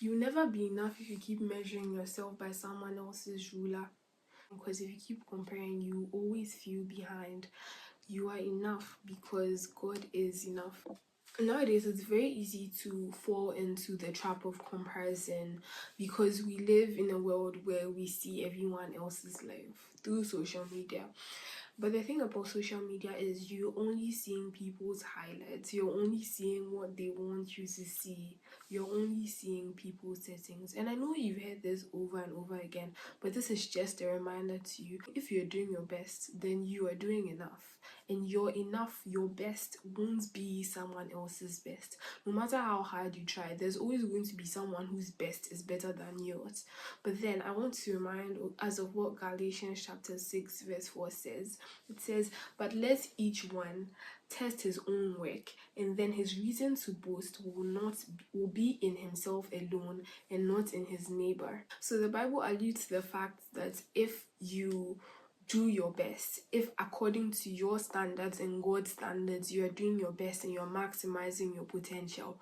You'll never be enough if you keep measuring yourself by someone else's ruler. Because if you keep comparing, you always feel behind. You are enough because God is enough. Nowadays, it's very easy to fall into the trap of comparison because we live in a world where we see everyone else's life through social media. But the thing about social media is you're only seeing people's highlights. You're only seeing what they want you to see. You're only seeing people's settings. And I know you've heard this over and over again, but this is just a reminder to you. If you're doing your best, then you are doing enough. And your enough, your best, won't be someone else's best. No matter how hard you try, there's always going to be someone whose best is better than yours. But then I want to remind us of what Galatians chapter 6 verse 4 says. It says, "But let each one test his own work, and then his reason to boast will be in himself alone and not in his neighbor." So the Bible alludes to the fact that if you do your best, if according to your standards and God's standards you are doing your best and you're maximizing your potential,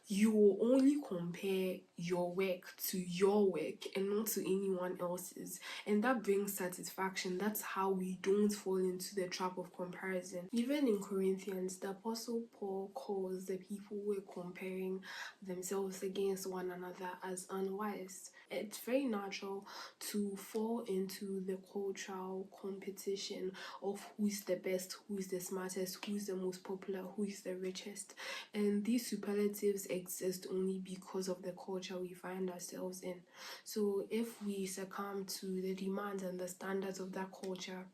you will only compare your work to your work and not to anyone else's, and that brings satisfaction. That's how we don't fall into the trap of comparison. Even in Corinthians, the apostle Paul calls the people who are comparing themselves against one another as unwise. It's very natural to fall into the cultural competition of who's the best, who's the smartest, who's the most popular, who is the richest. And these superlatives exist only because of the culture we find ourselves in. So if we succumb to the demands and the standards of that culture,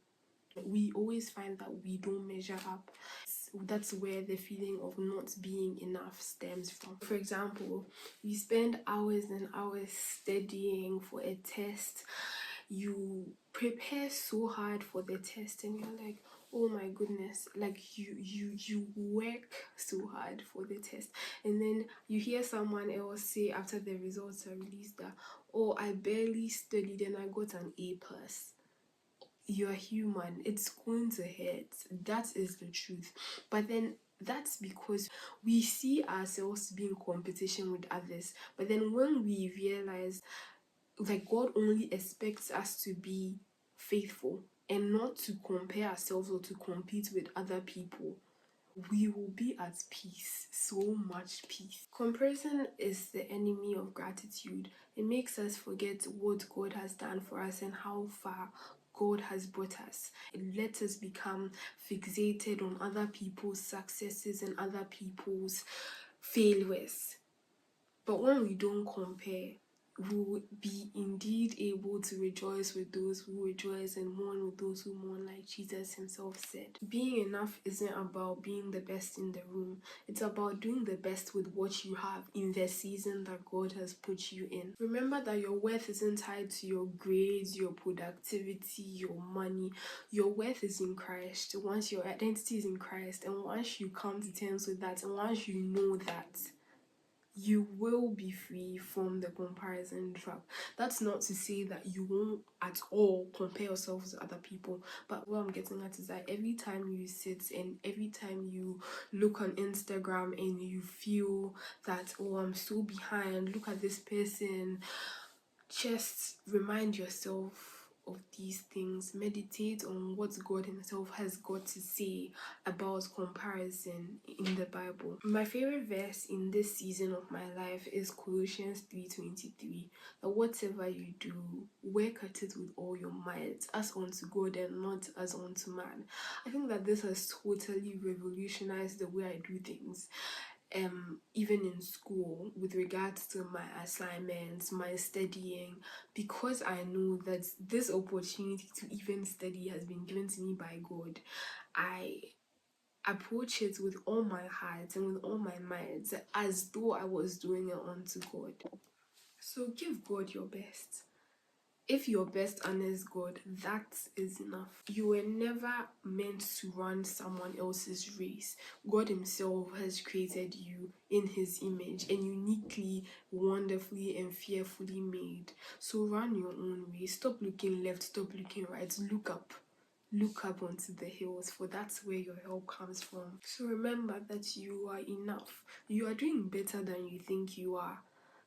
we always find that we don't measure up. That's where the feeling of not being enough stems from. For example, you spend hours and hours studying for a test. You prepare so hard for the test and you're like, oh my goodness, like you work so hard for the test, and then you hear someone else say after the results are released that, oh, I barely studied and I got an A+. You're human, it's going to hurt. That is the truth. But then that's because we see ourselves being competition with others. But then when we realize like God only expects us to be faithful and not to compare ourselves or to compete with other people, we will be at peace, so much peace. Comparison is the enemy of gratitude. It makes us forget what God has done for us and how far God has brought us. It lets us become fixated on other people's successes and other people's failures. But when we don't compare, we will be indeed able to rejoice with those who rejoice and mourn with those who mourn, like Jesus himself said. Being enough isn't about being the best in the room. It's about doing the best with what you have in the season that God has put you in. Remember that your worth isn't tied to your grades, your productivity, your money. Your worth is in Christ. Once your identity is in Christ, and once you come to terms with that, and once you know that, you will be free from the comparison trap. That's not to say that you won't at all compare yourself to other people, but what I'm getting at is that every time you sit and every time you look on Instagram and you feel that, oh, I'm so behind, look at this person, just remind yourself of these things. Meditate on what God himself has got to say about comparison in the Bible. My favorite verse in this season of my life is Colossians 3:23, that whatever you do, work at it with all your might, as unto God and not as unto man. I think that this has totally revolutionized the way I do things. Even in school, with regards to my assignments, my studying, because I know that this opportunity to even study has been given to me by God, I approach it with all my heart and with all my might as though I was doing it unto God. So give God your best. If your best honors God, that is enough. You were never meant to run someone else's race. God himself has created you in his image and uniquely, wonderfully and fearfully made. So run your own race. Stop looking left, stop looking right. Look up. Look up onto the hills, for that's where your help comes from. So remember that you are enough. You are doing better than you think you are.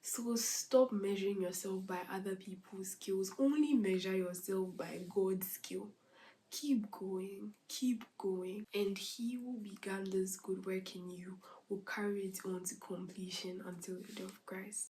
So stop measuring yourself by other people's skills. Only measure yourself by God's skill. Keep going, and He who began this good work in you will carry it on to completion until the day of Christ.